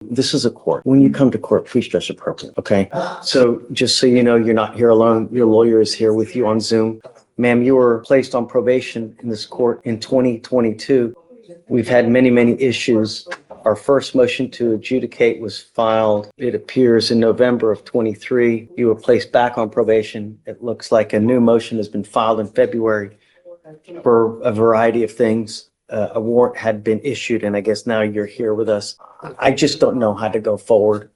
This is a court. When you come to court, please dress appropriately, okay? So just so you know, you're not here alone. Your lawyer is here with you on Zoom. Ma'am, you were placed on probation in this court in 2022. We've had many, many issues. Our first motion to adjudicate was filed, it appears, in November of 23. You were placed back on probation. It looks like a new motion has been filed in February for a variety of things. A warrant had been issued, and I guess now you're here with us. I just don't know how to go forward.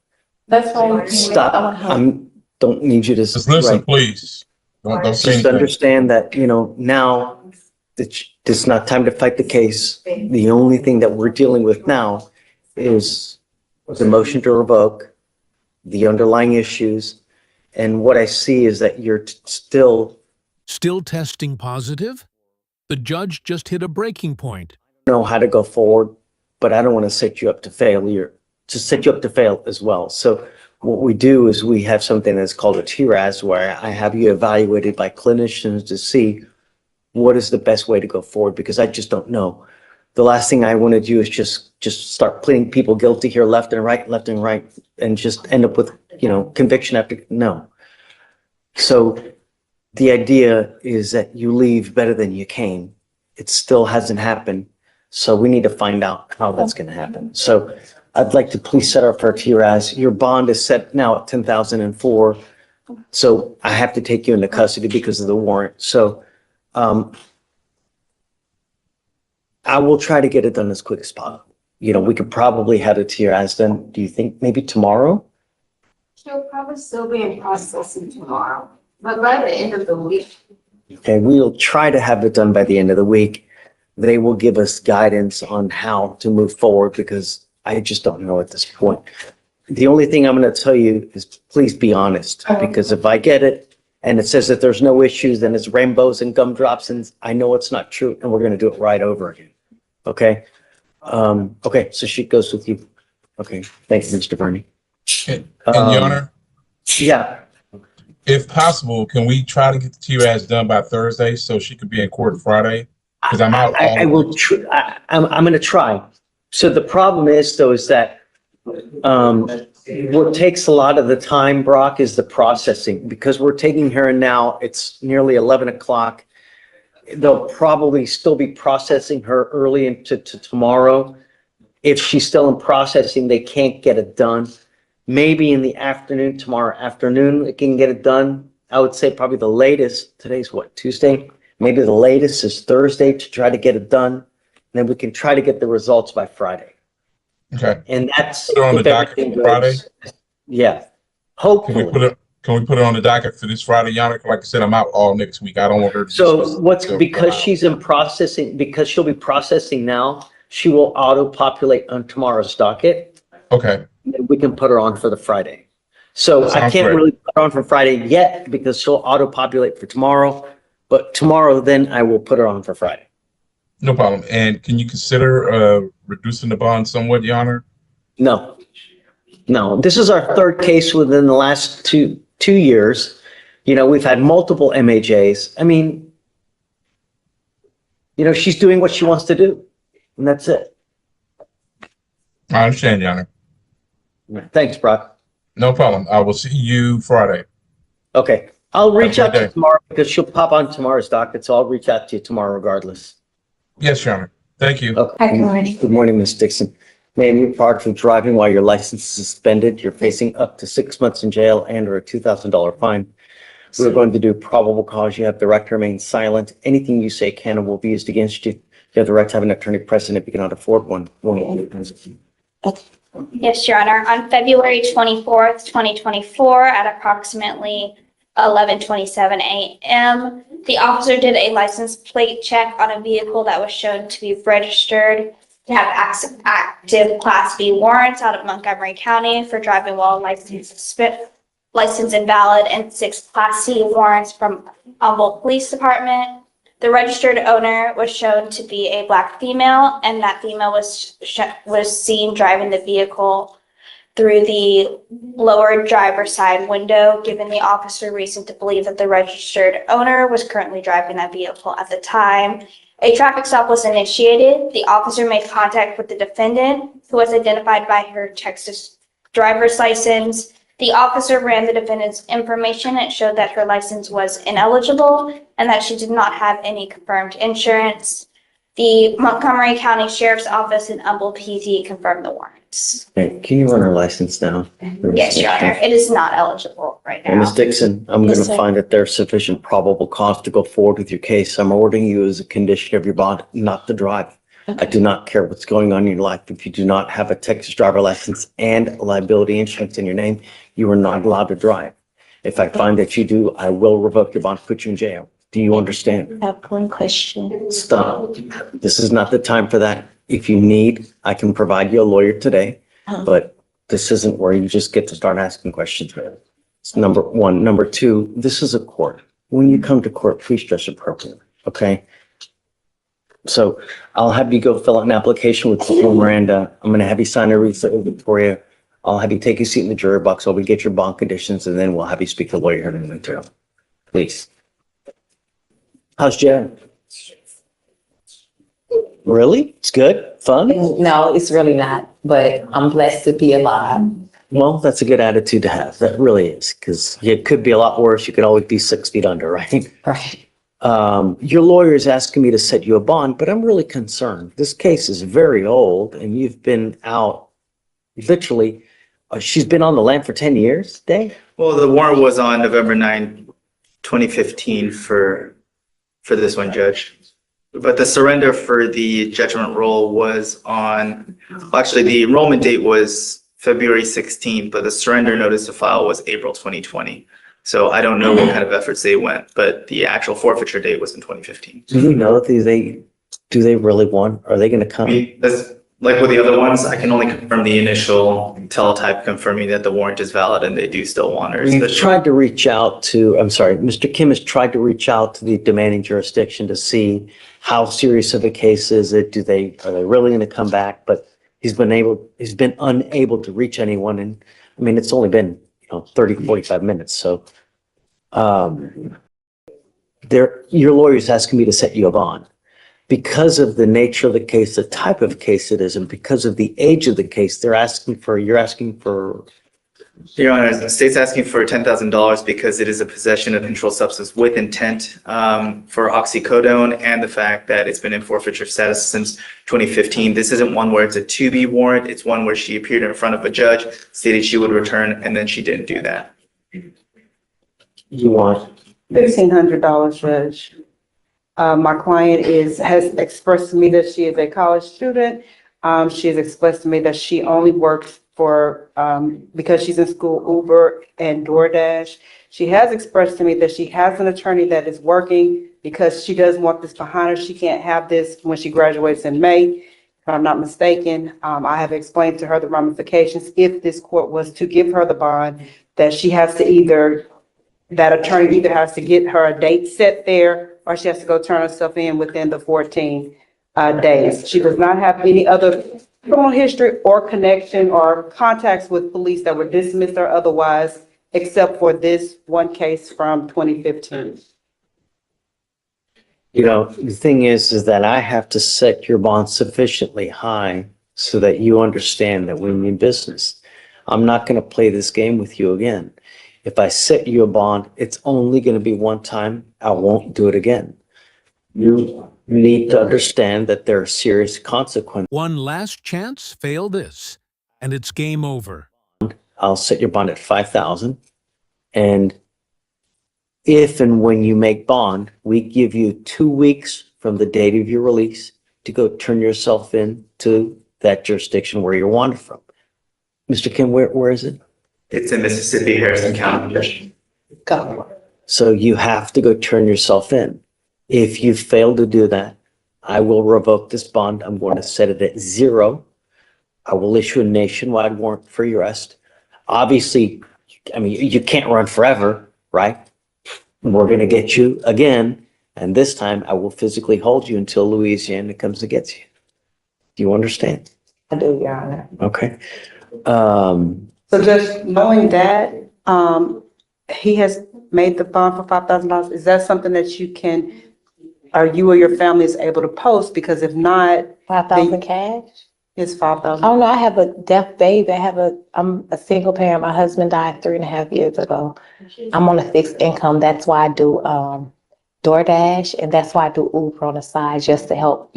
That's why. Stop. Don't need you to. Just listen, please. Don't say Just anything. understand that, now it's not time to fight the case. The only thing that we're dealing with now is the motion to revoke, the underlying issues. And what I see is that you're still testing positive? The judge just hit a breaking point. know how to go forward, but I don't want to set you up to failure, to set you up to fail as well. So what we do is we have something that's called a TRAS, where I have you evaluated by clinicians to see what is the best way to go forward, because I just don't know. The last thing I want to do is just start pleading people guilty here, left and right, and just end up with, conviction after, no. So the idea is that you leave better than you came. It still hasn't happened. So we need to find out how that's going to happen. So I'd like to please set up our TRAS. Your bond is set now at 10,004. So I have to take you into custody because of the warrant. So I will try to get it done as quick as possible. We could probably have the TRAS done. Do you think maybe tomorrow? She'll probably still be in processing tomorrow, but by the end of the week. Okay, we'll try to have it done by the end of the week. They will give us guidance on how to move forward, because I just don't know at this point. The only thing I'm going to tell you is please be honest, because if I get it and it says that there's no issues, then it's rainbows and gumdrops, and I know it's not true, and we're going to do it right over again. Okay? Okay, so she goes with you. Okay, thank you, Mr. Verney. And Your Honor, Yeah, if possible, can we try to get the TRAS done by Thursday so she could be in court Friday? Because I'm out. I will. I'm going to try. So the problem is, though, is that what takes a lot of the time, Brock, is the processing. Because we're taking her in now, it's nearly 11 o'clock. They'll probably still be processing her early into tomorrow. If she's still in processing, they can't get it done. Maybe in the afternoon, tomorrow afternoon, it can get it done. I would say probably the latest, today's what, Tuesday? Maybe the latest is Thursday to try to get it done. And then we can try to get the results by Friday. Okay. And that's. Put it on the if docket everything for Friday? goes- Yeah, Can hopefully. we put it on the docket for this Friday, Your Honor? Like I said, I'm out all next week. I don't want her to. So because she's in processing, because she'll be processing now, she will auto-populate on tomorrow's docket. Okay. And we can put her on for the Friday. So I Sounds can't great. really put her on for Friday yet because she'll auto-populate for tomorrow. But tomorrow, then I will put her on for Friday. No problem. And can you consider reducing the bond somewhat, Your Honor? No, this is our third case within the last two years. We've had multiple MAJs. I mean, she's doing what she wants to do, and that's it. I understand, Your Honor. Thanks, Brock. No problem. I will see you Friday. Okay, I'll reach Have a out good to you day. tomorrow because she'll pop on tomorrow's docket, so I'll reach out to you tomorrow regardless. Yes, Your Honor. Thank you. Okay. Hi, good morning. Good morning, Ms. Dixon. Ma'am, you're barred from driving while your license is suspended. You're facing up to 6 months in jail and/or a $2,000 fine. We're going to do probable cause. You have the right to remain silent. Anything you say can and will be used against you. You have the right to have an attorney present if you cannot afford one. Yes, Your Honor. On February 24th, 2024, at approximately 11:27 a.m., the officer did a license plate check on a vehicle that was shown to be registered to have active Class B warrants out of Montgomery County for driving while license invalid, and 6 Class C warrants from Humboldt Police Department. The registered owner was shown to be a Black female, and that female was seen driving the vehicle through the lower driver's side window, giving the officer reason to believe that the registered owner was currently driving that vehicle at the time. A traffic stop was initiated. The officer made contact with the defendant, who was identified by her Texas driver's license. The officer ran the defendant's information and showed that her license was ineligible and that she did not have any confirmed insurance. The Montgomery County Sheriff's Office in Humboldt PD confirmed the warrants. Okay, can you run her license down? Yes, Your Honor, it is not eligible right And Ms. now. Dixon, I'm Yes, going to sir. find that there's sufficient probable cause to go forward with your case. I'm ordering you as a condition of your bond not to drive. I do not care what's going on in your life. If you do not have a Texas driver license and liability insurance in your name, you are not allowed to drive. If I find that you do, I will revoke your bond, put you in jail. Do you understand? I have one question. Stop. This is not the time for that. If you need, I can provide you a lawyer today, but this isn't where you just get to start asking questions. It's number one. Number two, this is a court. When you come to court, please dress appropriately, okay? So I'll have you go fill out an application with Miranda. I'm going to have you sign a receipt with Victoria. I'll have you take a seat in the jury box while we get your bond conditions, and then we'll have you speak to the lawyer in a minute, too. Please. How's Jen? Really? It's good? Fun? No, it's really not, but I'm blessed to be alive. Well, that's a good attitude to have. That really is, because it could be a lot worse. You could always be 6 feet under, right? Right. Your lawyer is asking me to set you a bond, but I'm really concerned. This case is very old and you've been out literally, she's been on the lam for 10 years, Dave? Well, the warrant was on November 9, 2015 for this one, Judge. But the surrender for the judgment roll was on, well, actually, the enrollment date was February 16th, but the surrender notice to file was April 2020. So I don't know what kind of efforts they went, but the actual forfeiture date was in 2015. Do you know that do they really want, are they going to I come? mean, that's like with the other ones, I can only confirm the initial teletype confirming that the warrant is valid and they do still want her. We've tried to reach out to, I'm sorry, Mr. Kim has tried to reach out to the demanding jurisdiction to see how serious of a case is it? Are they really going to come back? But he's been unable to reach anyone. And I mean, it's only been, 30, 45 minutes. So, your lawyer's asking me to set you a bond. Because of the nature of the case, the type of case it is, and because of the age of the case, you're asking for. Your Honor, the state's asking for $10,000 because it is a possession of controlled substance with intent for oxycodone and the fact that it's been in forfeiture status since 2015. This isn't one where it's a to-be warrant. It's one where she appeared in front of a judge, stated she would return, and then she didn't do that. You want, $1,500, Judge. My client has expressed to me that she is a college student. She has expressed to me that she only works because she's in school, Uber and DoorDash. She has expressed to me that she has an attorney that is working because she does want this behind her. She can't have this when she graduates in May, if I'm not mistaken. I have explained to her the ramifications if this court was to give her the bond, that she has to that attorney either has to get her a date set there or she has to go turn herself in within the 14 days. She does not have any other criminal history or connection or contacts with police that were dismissed or otherwise, except for this one case from 2015. the thing is that I have to set your bond sufficiently high so that you understand that we mean business. I'm not going to play this game with you again. If I set you a bond, it's only going to be one time. I won't do it again. You need to understand that there are serious consequences. One last chance, fail this, and it's game over. I'll set your bond at 5,000. And if and when you make bond, we give you 2 weeks from the date of your release to go turn yourself in to that jurisdiction where you're wanted from. Mr. Kim, where is it? It's in Mississippi, Harrison County. Go. So you have to go turn yourself in. If you fail to do that, I will revoke this bond. I'm going to set it at 0. I will issue a nationwide warrant for your arrest. Obviously, I mean, you can't run forever, right? We're going to get you again. And this time I will physically hold you until Louisiana comes and gets you. Do you understand? I do, Your Honor. Okay. So just knowing that, he has made the bond for $5,000, is that something that you can, or you or your family is able to post? Because if not, 5,000 cash? it's 5,000. Oh, no, I have a deaf baby. I'm a single parent. My husband died 3.5 years ago. I'm on a fixed income. That's why I do, DoorDash, and that's why I do Uber on the side, just to help,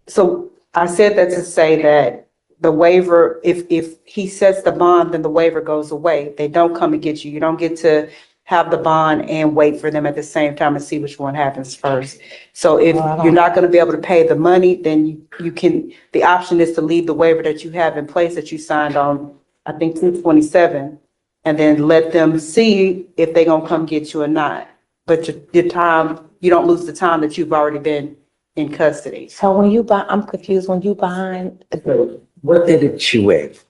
So I said that to say that the waiver, if he sets the bond, then the waiver goes away. They don't come and get you. You don't get to have the bond and wait for them at the same time and see which one happens first. So if you're not going to be able to pay the money, then you can, the option is to leave the waiver that you have in place that you signed on, I think, 2/27, and then let them see if they're going to come get you or not. But your time, you don't lose the time that you've already been in custody. So when you buy, I'm confused, when you behind, What did she waive?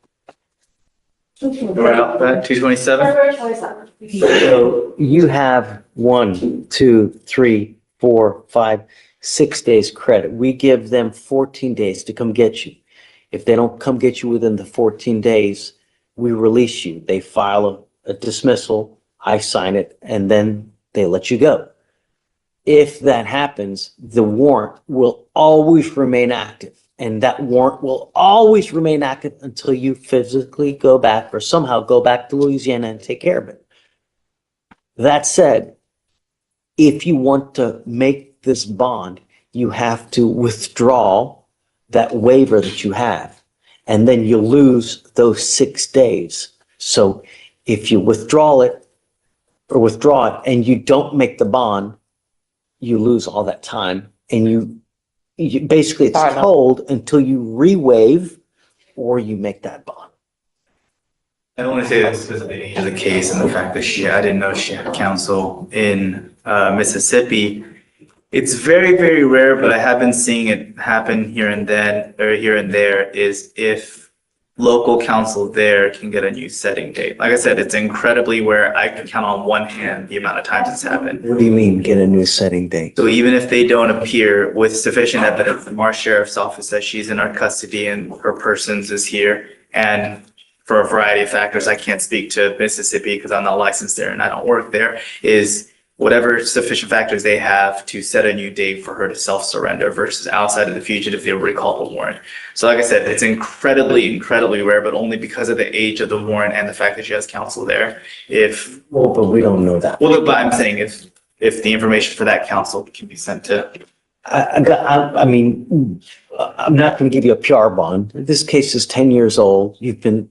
We're out at 227? February 27th. So you have 1, 2, 3, 4, 5, 6 days credit. We give them 14 days to come get you. If they don't come get you within the 14 days, we release you. They file a dismissal, I sign it, and then they let you go. If that happens, the warrant will always remain active. And that warrant will always remain active until you physically go back or somehow go back to Louisiana and take care of it. That said, if you want to make this bond, you have to withdraw that waiver that you have, and then you lose those 6 days. So if you withdraw it and you don't make the bond, you lose all that time, and you basically it's told until you re-waive or you make that bond. I only say this because of the age of the case and the fact that I didn't know she had counsel in Mississippi. It's very, very rare, but I have been seeing it happen here and then, or here and there, is if local counsel there can get a new setting date. Like I said, it's incredibly rare. I can count on one hand the amount of times it's happened. What do you mean, get a new setting date? So even if they don't appear with sufficient evidence from our sheriff's office that she's in our custody and her persons is here, and for a variety of factors, I can't speak to Mississippi because I'm not licensed there and I don't work there, is whatever sufficient factors they have to set a new date for her to self-surrender versus outside of the fugitive, they will recall the warrant. So like I said, it's incredibly, incredibly rare, but only because of the age of the warrant and the fact that she has counsel there. Well, but we don't know that. Well, but I'm saying if the information for that counsel can be sent to. I mean, I'm not going to give you a PR bond. This case is 10 years old. You've been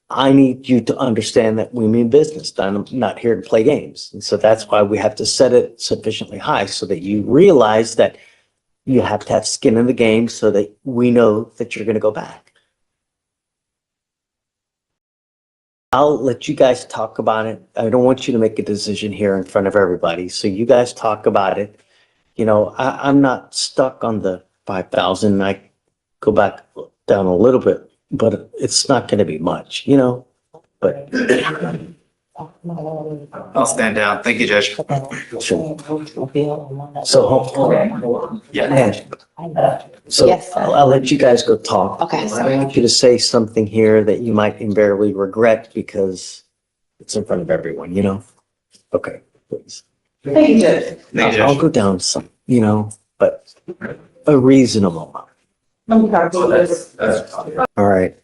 I need you to understand that we mean business. I'm not here to play games. And so that's why we have to set it sufficiently high so that you realize that you have to have skin in the game so that we know that you're going to go back. I'll let you guys talk about it. I don't want you to make a decision here in front of everybody. So you guys talk about it. I'm not stuck on the 5,000. I go back down a little bit, but it's not going to be much, but. I'll stand down. Thank you, Judge. Sure. So, Yeah. so Yes, sir. I'll let you guys go talk. Okay. I want you to say something here that you might invariably regret because it's in front of everyone, Okay, please. Thank you, Judge. Thank you, I'll Judge. go down some, but a reasonable amount. All right.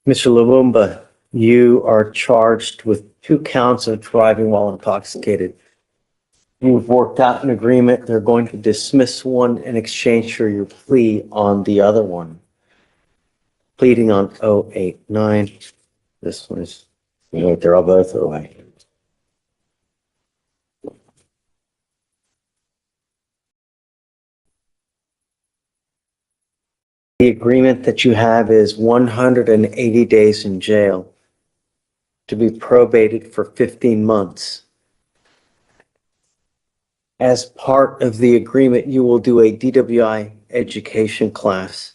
Mr. Lumumba, you are charged with 2 counts of driving while intoxicated. You've worked out an agreement. They're going to dismiss one in exchange for your plea on the other one. Pleading on 089. This one is, they're all both away. The agreement that you have is 180 days in jail, to be probated for 15 months. As part of the agreement, you will do a DWI education class.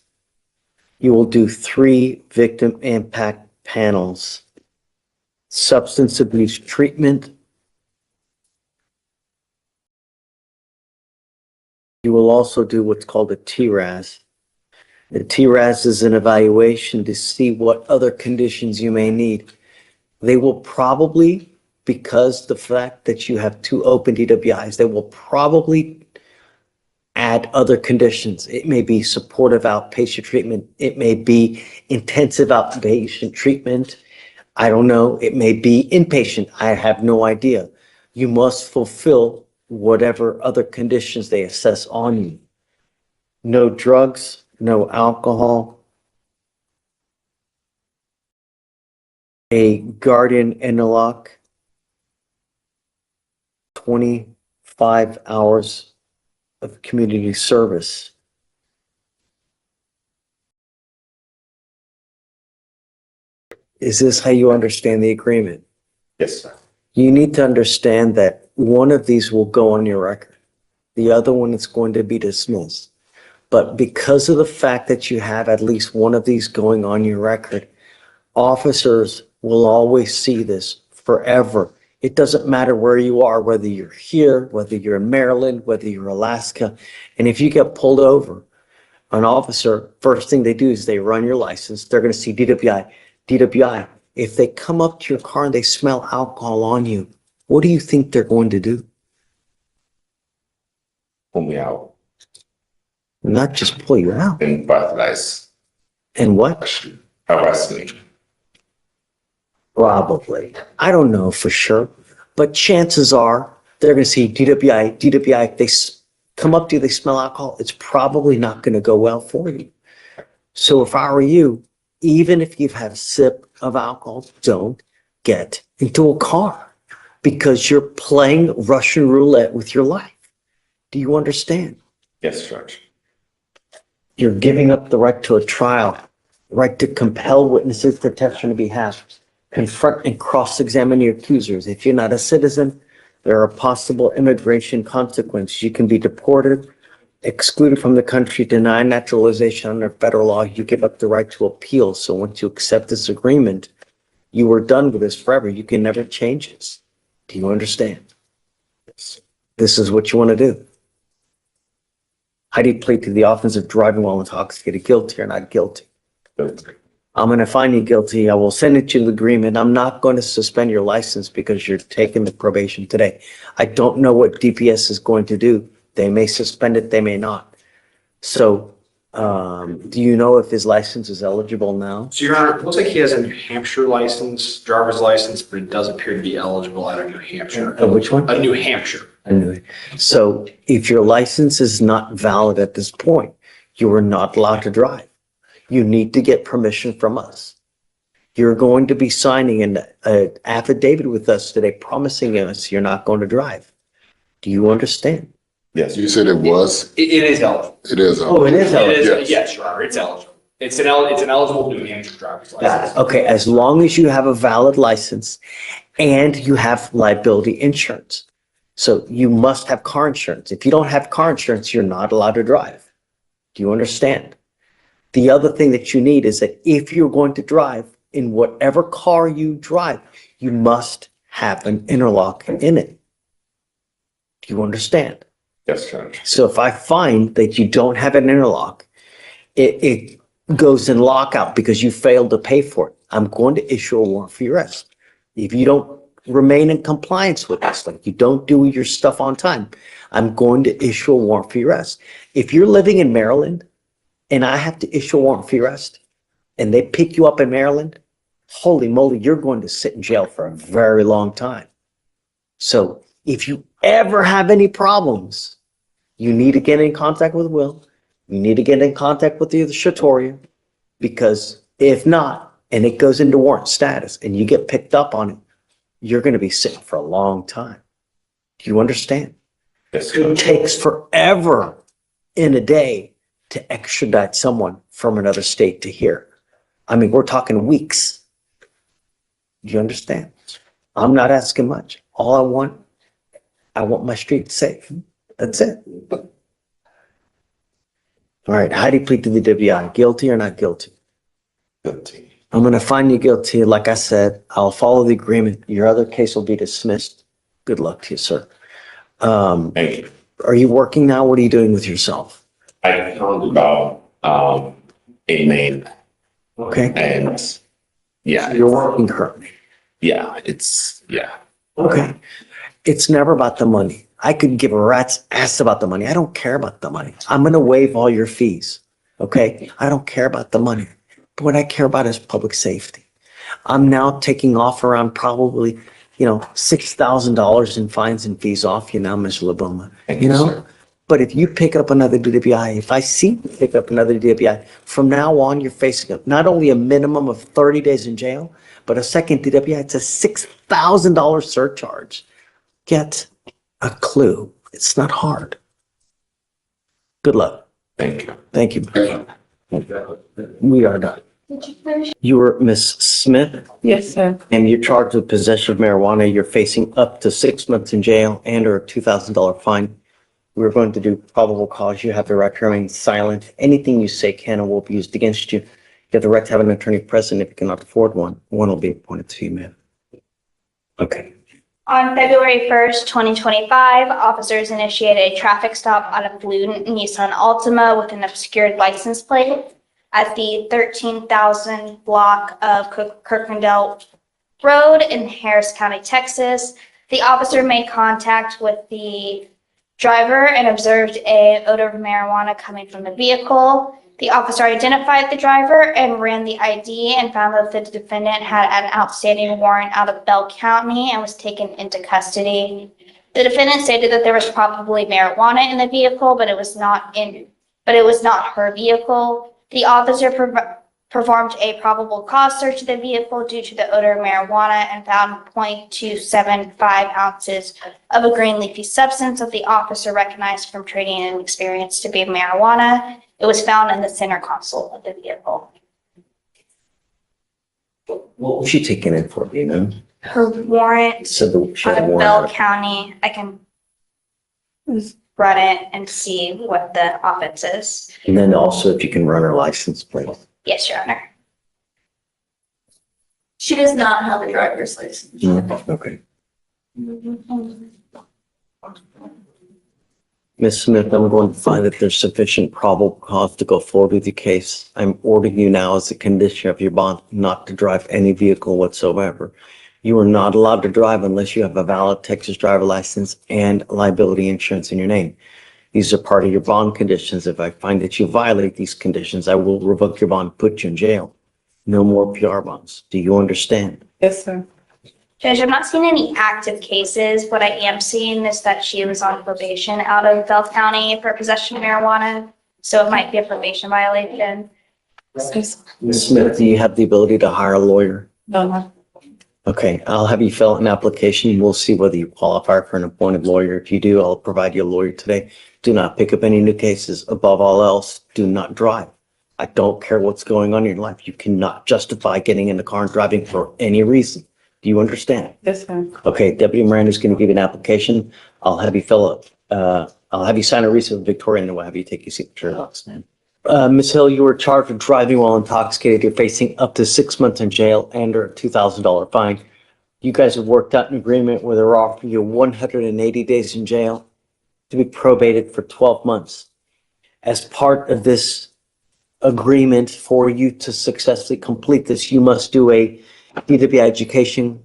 You will do 3 victim impact panels, substance abuse treatment. You will also do what's called a TRAS. The TRAS is an evaluation to see what other conditions you may need. They will probably, because the fact that you have 2 open DWIs, they will probably add other conditions. It may be supportive outpatient treatment. It may be intensive outpatient treatment. I don't know. It may be inpatient. I have no idea. You must fulfill whatever other conditions they assess on you. No drugs, no alcohol. A guardian interlock. 25 hours of community service. Is this how you understand the agreement? Yes, sir. You need to understand that one of these will go on your record. The other one is going to be dismissed. But because of the fact that you have at least one of these going on your record, officers will always see this forever. It doesn't matter where you are, whether you're here, whether you're in Maryland, whether you're Alaska. And if you get pulled over, an officer, first thing they do is they run your license. They're going to see DWI, DWI. If they come up to your car and they smell alcohol on you, what do you think they're going to do? Pull me out Not just pull you out. and brutalize. And what? Harass me. Probably. I don't know for sure. But chances are they're going to see DWI, DWI. If they come up to you, they smell alcohol, it's probably not going to go well for you. So if I were you, even if you've had a sip of alcohol, don't get into a car because you're playing Russian roulette with your life. Do you understand? Yes, Judge. You're giving up the right to a trial, right to compel witnesses to testify on your behalf, confront and cross-examine your accusers. If you're not a citizen, there are possible immigration consequences. You can be deported, excluded from the country, denied naturalization under federal law. You give up the right to appeal. So once you accept this agreement, you are done with this forever. You can never change this. Do you understand? Yes. This is what you want to do. How do you plead to the offense of driving while intoxicated, guilty or not guilty? Guilty. I'm going to find you guilty. I will send it to the agreement. I'm not going to suspend your license because you're taking the probation today. I don't know what DPS is going to do. They may suspend it, they may not. So, do you know if his license is eligible now? So Your Honor, it looks like he has a New Hampshire license, driver's license, but it does appear to be eligible out of New Hampshire. Which one? New Hampshire. I knew it. So if your license is not valid at this point, you are not allowed to drive. You need to get permission from us. You're going to be signing an affidavit with us today promising us you're not going to drive. Do you understand? Yes. You said it was? It is eligible. It is. Oh, it is It eligible. is, yes, Your Honor, it's eligible. It's an eligible New Hampshire driver's license. Okay, as long as you have a valid license and you have liability insurance. So you must have car insurance. If you don't have car insurance, you're not allowed to drive. Do you understand? The other thing that you need is that if you're going to drive in whatever car you drive, you must have an interlock in it. Do you understand? Yes, Judge. So if I find that you don't have an interlock, it goes in lockout because you failed to pay for it. I'm going to issue a warrant for your arrest. If you don't remain in compliance with this, like you don't do your stuff on time, I'm going to issue a warrant for your arrest. If you're living in Maryland and I have to issue a warrant for your arrest and they pick you up in Maryland, holy moly, you're going to sit in jail for a very long time. So if you ever have any problems, you need to get in contact with Will. You need to get in contact with the Shatoria, because if not, and it goes into warrant status and you get picked up on it, you're going to be sitting for a long time. Do you understand? Yes, It Judge. takes forever in a day to extradite someone from another state to here. I mean, we're talking weeks. Do you understand? I'm not asking much. All I want my street safe. That's it. All right, how do you plead to the WI? Guilty or not guilty? Guilty. I'm going to find you guilty. Like I said, I'll follow the agreement. Your other case will be dismissed. Good luck to you, sir. Thank you. Are you working now? What are you doing with yourself? I found about a main, Okay. and yeah, You're working currently. yeah, it's, yeah. Okay. It's never about the money. I could give a rat's ass about the money. I don't care about the money. I'm going to waive all your fees. Okay. I don't care about the money. But what I care about is public safety. I'm now taking off around probably, $6,000 in fines and fees off you now, Ms. Labuma. Thank you, sir. But if you pick up another DWI, if I see you pick up another DWI, from now on, you're facing not only a minimum of 30 days in jail, but a second DWI, it's a $6,000 surcharge. Get a clue. It's not hard. Good luck. Thank you. Thank you. We are done. You were Miss Smith, Yes, sir. and you're charged with possession of marijuana. You're facing up to 6 months in jail and or a $2,000 fine. We're going to do probable cause. You have the right to remain silent. Anything you say can and will be used against you. You have the right to have an attorney present if you cannot afford one. One will be appointed to you, ma'am. Okay. On February 1st, 2025, officers initiated a traffic stop on a blue Nissan Altima with an obscured license plate at the 13,000 block of Kirkendall Road in Harris County, Texas. The officer made contact with the driver and observed an odor of marijuana coming from the vehicle. The officer identified the driver and ran the ID and found that the defendant had an outstanding warrant out of Bell County and was taken into custody. The defendant stated that there was probably marijuana in the vehicle, but it was not her vehicle. The officer performed a probable cause search of the vehicle due to the odor of marijuana and found 0.275 ounces of a green leafy substance that the officer recognized from training and experience to be marijuana. It was found in the center console of the vehicle. What was she taking in for, do you know? Her warrant Said that she had out a of Bell warrant. County, I can run it and see what the offense is. And then also if you can run her license plate. Yes, Your Honor. She does not have a driver's license. Okay. Ms. Smith, I'm going to find that there's sufficient probable cause to go forward with your case. I'm ordering you now as a condition of your bond not to drive any vehicle whatsoever. You are not allowed to drive unless you have a valid Texas driver license and liability insurance in your name. These are part of your bond conditions. If I find that you violate these conditions, I will revoke your bond, put you in jail. No more PR bonds. Do you understand? Yes, sir. Judge, I'm not seeing any active cases. What I am seeing is that she was on probation out of Bell County for possession of marijuana. So it might be a probation violation. Ms. Smith, do you have the ability to hire a lawyer? No. Okay, I'll have you fill out an application. We'll see whether you qualify for an appointed lawyer. If you do, I'll provide you a lawyer today. Do not pick up any new cases. Above all else, do not drive. I don't care what's going on in your life. You cannot justify getting in the car and driving for any reason. Do you understand? Yes, sir. Okay, Deputy Miranda's going to give you an application. I'll have you I'll have you sign a receipt with Victoria and then we'll have you take your signature. Ms. Hill, you were charged with driving while intoxicated. You're facing up to 6 months in jail and or a $2,000 fine. You guys have worked out an agreement where they're offering you 180 days in jail to be probated for 12 months. As part of this agreement, for you to successfully complete this, you must do a DWI education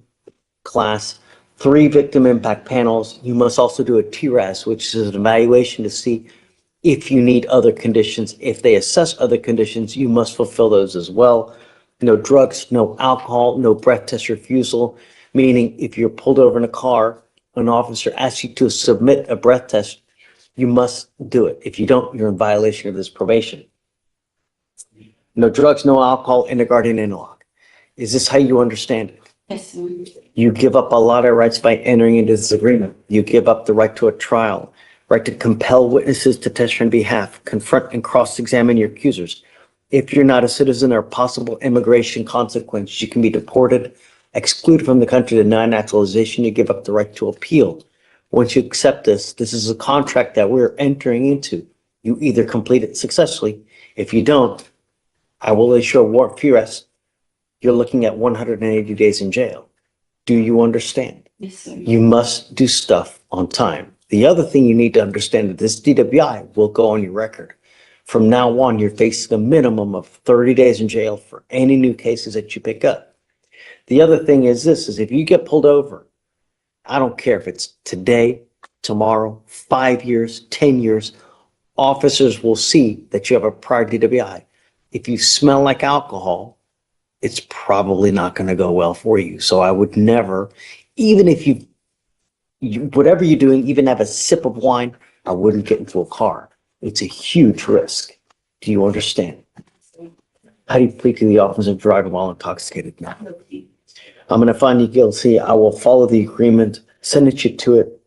class, 3 victim impact panels. You must also do a TRAS, which is an evaluation to see if you need other conditions. If they assess other conditions, you must fulfill those as well. No drugs, no alcohol, no breath test refusal, meaning if you're pulled over in a car, an officer asks you to submit a breath test, you must do it. If you don't, you're in violation of this probation. No drugs, no alcohol, interguardian interlock. Is this how you understand it? Yes, sir. You give up a lot of rights by entering into this agreement. You give up the right to a trial, right to compel witnesses to testify on behalf, confront and cross-examine your accusers. If you're not a citizen or possible immigration consequence, you can be deported, excluded from the country, denied naturalization. You give up the right to appeal. Once you accept this, this is a contract that we're entering into. You either complete it successfully. If you don't, I will issue a warrant for your arrest. You're looking at 180 days in jail. Do you understand? Yes, sir. You must do stuff on time. The other thing you need to understand is this DWI will go on your record From now on, you're facing a minimum of 30 days in jail for any new cases that you pick up. The other thing is this, is if you get pulled over, I don't care if it's today, tomorrow, 5 years, 10 years, officers will see that you have a prior DWI. If you smell like alcohol, it's probably not going to go well for you. So I would never, even if whatever you're doing, even have a sip of wine, I wouldn't get into a car. It's a huge risk. Do you understand? How do you plead to the offense of driving while intoxicated? Now, I'm going to find you guilty. I will follow the agreement, sentence you to it.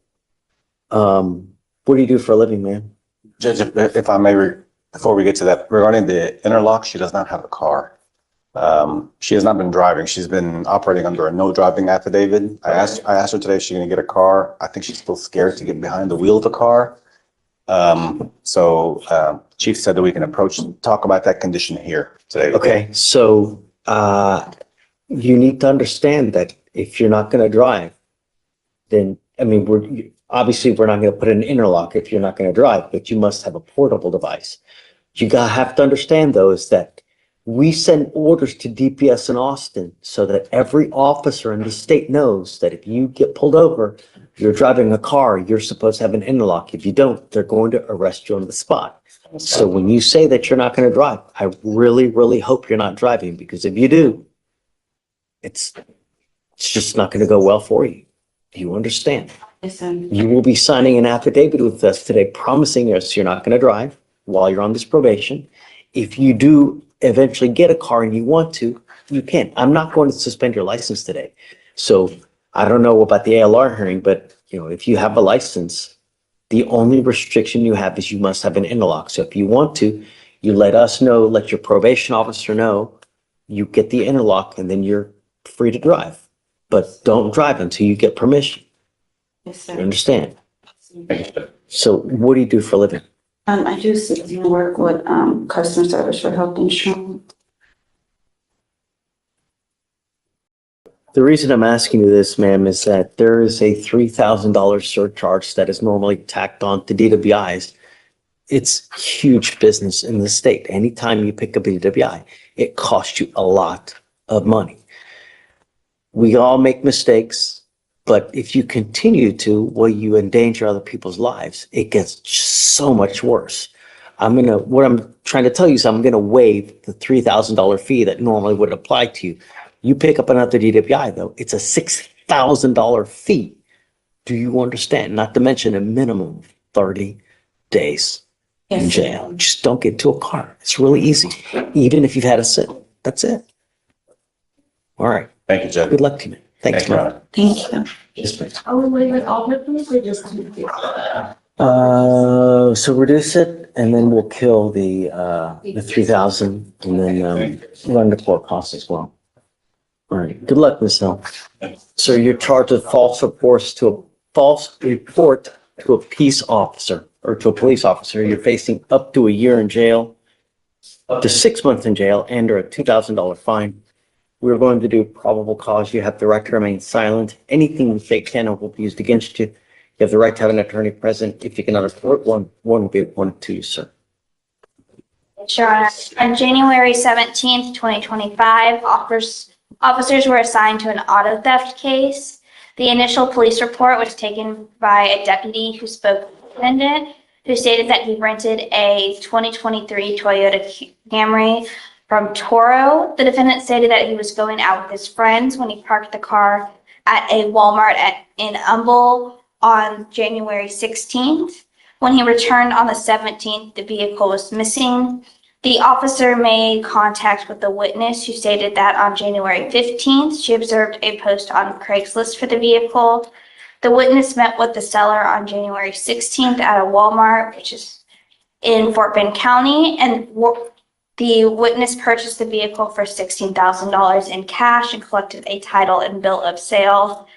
What do you do for a living, man? Judge, if I may, before we get to that, regarding the interlock, she does not have a car. She has not been driving. She's been operating under a no driving affidavit. I asked her today if she's going to get a car. I think she's still scared to get behind the wheel of a car. Chief said that we can talk about that condition here today. Okay, so you need to understand that if you're not going to drive, then, I mean, we're not going to put an interlock if you're not going to drive, but you must have a portable device. You have to understand, though, is that we send orders to DPS in Austin so that every officer in the state knows that if you get pulled over, you're driving a car, you're supposed to have an interlock. If you don't, they're going to arrest you on the spot. So when you say that you're not going to drive, I really, really hope you're not driving, because if you do, it's just not going to go well for you. Do you understand? Yes, sir. You will be signing an affidavit with us today promising us you're not going to drive while you're on this probation. If you do eventually get a car and you want to, you can. I'm not going to suspend your license today. So I don't know about the ALR hearing, but if you have a license, the only restriction you have is you must have an interlock. So if you want to, you let us know, let your probation officer know, you get the interlock, and then you're free to drive. But don't drive until you get permission. Yes, You sir. understand? So what do you do for a living? I do citizen work with, customer service for health insurance. The reason I'm asking you this, ma'am, is that there is a $3,000 surcharge that is normally tacked on to DWIs. It's huge business in the state. Anytime you pick up a DWI, it costs you a lot of money. We all make mistakes, but if you continue to, well, you endanger other people's lives. It gets so much worse. What I'm trying to tell you is I'm going to waive the $3,000 fee that normally would apply to you. You pick up another DWI, though, it's a $6,000 fee. Do you understand? Not to mention a minimum of 30 days in jail. Just don't get into a car. It's really easy. Even if you've had a sit, that's it. All right. Thank you, Judge. Good luck to you. Thanks, Your man. Honor. Thank you. Yes, ma'am. Are we waiving all the fees or just? So reduce it, and then we'll kill the 3,000, and then run the court costs as well. All right. Good luck, Ms. Hill. So you're charged with false report to a peace officer or to a police officer. You're facing up to a year in jail, up to 6 months in jail, and or a $2,000 fine. We're going to do probable cause. You have the right to remain silent. Anything you say can or will be used against you. You have the right to have an attorney present. If you cannot afford one will be appointed to you, sir. Your Honor, on January 17th, 2025, officers were assigned to an auto theft case. The initial police report was taken by a deputy who spoke with the defendant, who stated that he rented a 2023 Toyota Camry from Toro. The defendant stated that he was going out with his friends when he parked the car at a Walmart in Humble on January 16th. When he returned on the 17th, the vehicle was missing. The officer made contact with the witness, who stated that on January 15th, she observed a post on Craigslist for the vehicle. The witness met with the seller on January 16th at a Walmart, which is in Fort Bend County, and the witness purchased the vehicle for $16,000 in cash and collected a title and bill of sale.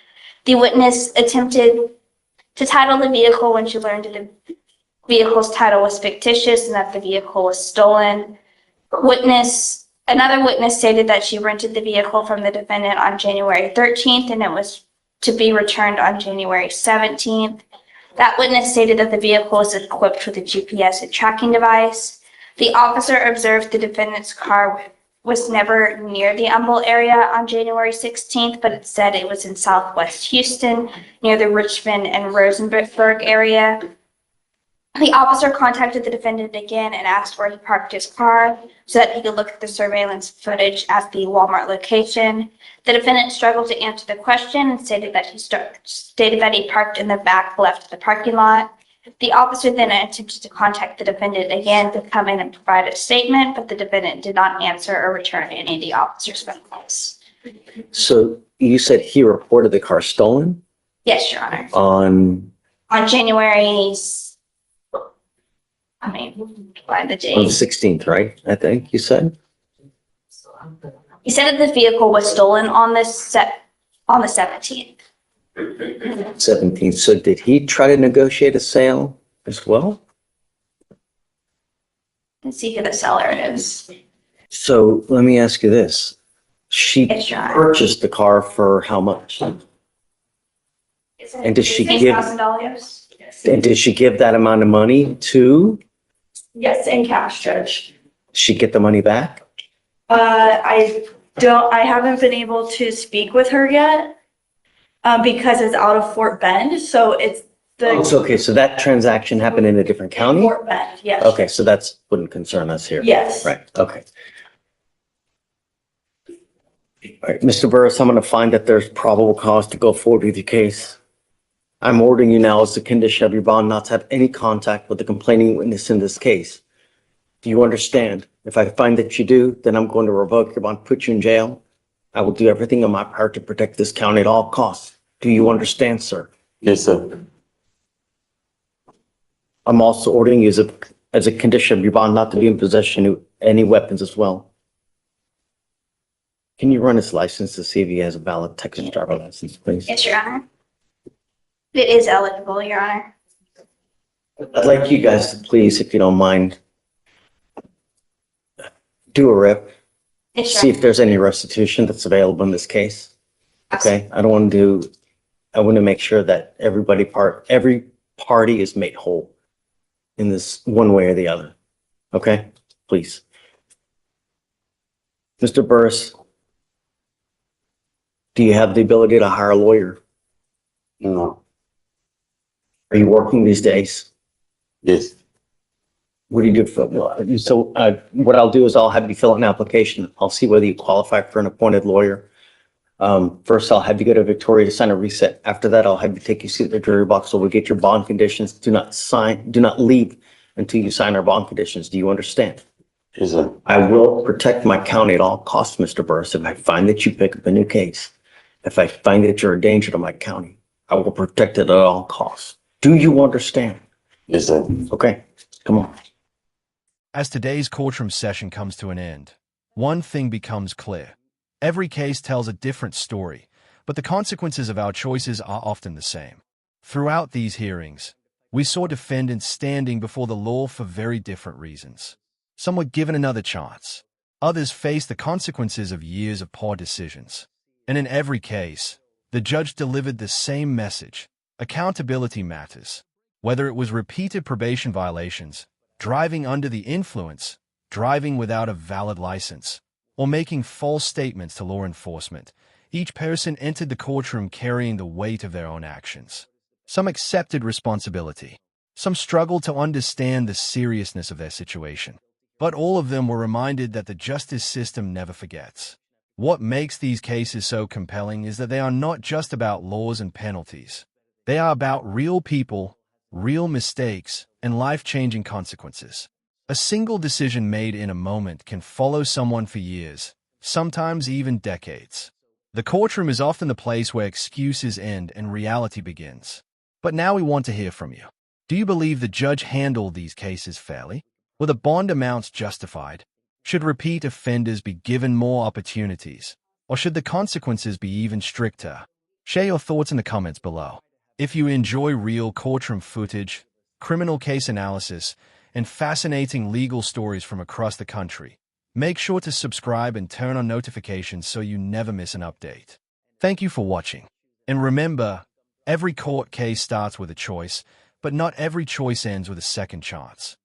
The witness attempted to title the vehicle when she learned that the vehicle's title was fictitious and that the vehicle was stolen. Another witness stated that she rented the vehicle from the defendant on January 13th and it was to be returned on January 17th. That witness stated that the vehicle was equipped with a GPS and tracking device. The officer observed the defendant's car was never near the Humble area on January 16th, but it said it was in Southwest Houston, near the Richmond and Rosenberg area. The officer contacted the defendant again and asked where he parked his car so that he could look at the surveillance footage at the Walmart location. The defendant struggled to answer the question and stated that he parked in the back left of the parking lot. The officer then attempted to contact the defendant again to come in and provide a statement, but the defendant did not answer or return any of the officer's phone calls. So you said he reported the car stolen Yes, Your Honor. on On find the the date. 16th, right? I think you said? He said that the vehicle was stolen on the 17th. 17th. So did he try to negotiate a sale as well? Let's see who the seller is. So let me ask you this. She Yes, Your Honor. purchased the car for how much? And does she give- $6,000? And did she give that amount of money to, Yes, in cash, Judge. she get the money back? I haven't been able to speak with her yet, because it's out of Fort Bend, so it's Oh, so, okay, so that transaction happened in a different county? Fort Bend, yes. Okay, so that's wouldn't concern us here. Yes. Right, okay. All right, Mr. Burris, I'm gonna find that there's probable cause to go forward with your case. I'm ordering you now as a condition of your bond not to have any contact with the complaining witness in this case. Do you understand? If I find that you do, then I'm going to revoke your bond, put you in jail. I will do everything in my power to protect this county at all costs. Do you understand, sir? Yes, sir. I'm also ordering you as a condition of your bond not to be in possession of any weapons as well. Can you run his license to see if he has a valid Texas driver license, please? Yes, Your Honor. It is eligible, Your Honor. I'd like you guys to please, if you don't mind, do a rip, Yes, Your see Honor. if there's any restitution that's available in this case. Okay, I want to make sure that every party is made whole in this one way or the other. Okay, please. Mr. Burris, do you have the ability to hire a lawyer? No. Are you working these days? Yes. What do you do what I'll do is I'll have you fill out an application. I'll see whether you qualify for an appointed lawyer. First, I'll have you go to Victoria to sign a reset. After that, I'll have you take your seat at the jury box. So we'll get your bond conditions. Do not leave until you sign our bond conditions. Do you understand? Yes, sir. I will protect my county at all costs, Mr. Burris. If I find that you pick up a new case, if I find that you're a danger to my county, I will protect it at all costs. Do you understand? Yes, sir. Okay, come on. As today's courtroom session comes to an end, one thing becomes clear. Every case tells a different story, but the consequences of our choices are often the same. Throughout these hearings, we saw defendants standing before the law for very different reasons. Some were given another chance. Others faced the consequences of years of poor decisions. And in every case, the judge delivered the same message: accountability matters. Whether it was repeated probation violations, driving under the influence, driving without a valid license, or making false statements to law enforcement, each person entered the courtroom carrying the weight of their own actions. Some accepted responsibility. Some struggled to understand the seriousness of their situation. But all of them were reminded that the justice system never forgets. What makes these cases so compelling is that they are not just about laws and penalties. They are about real people, real mistakes, and life-changing consequences. A single decision made in a moment can follow someone for years, sometimes even decades. The courtroom is often the place where excuses end and reality begins. But now we want to hear from you. Do you believe the judge handled these cases fairly? Were the bond amounts justified? Should repeat offenders be given more opportunities? Or should the consequences be even stricter? Share your thoughts in the comments below. If you enjoy real courtroom footage, criminal case analysis, and fascinating legal stories from across the country, make sure to subscribe and turn on notifications so you never miss an update. Thank you for watching. And remember, every court case starts with a choice, but not every choice ends with a second chance.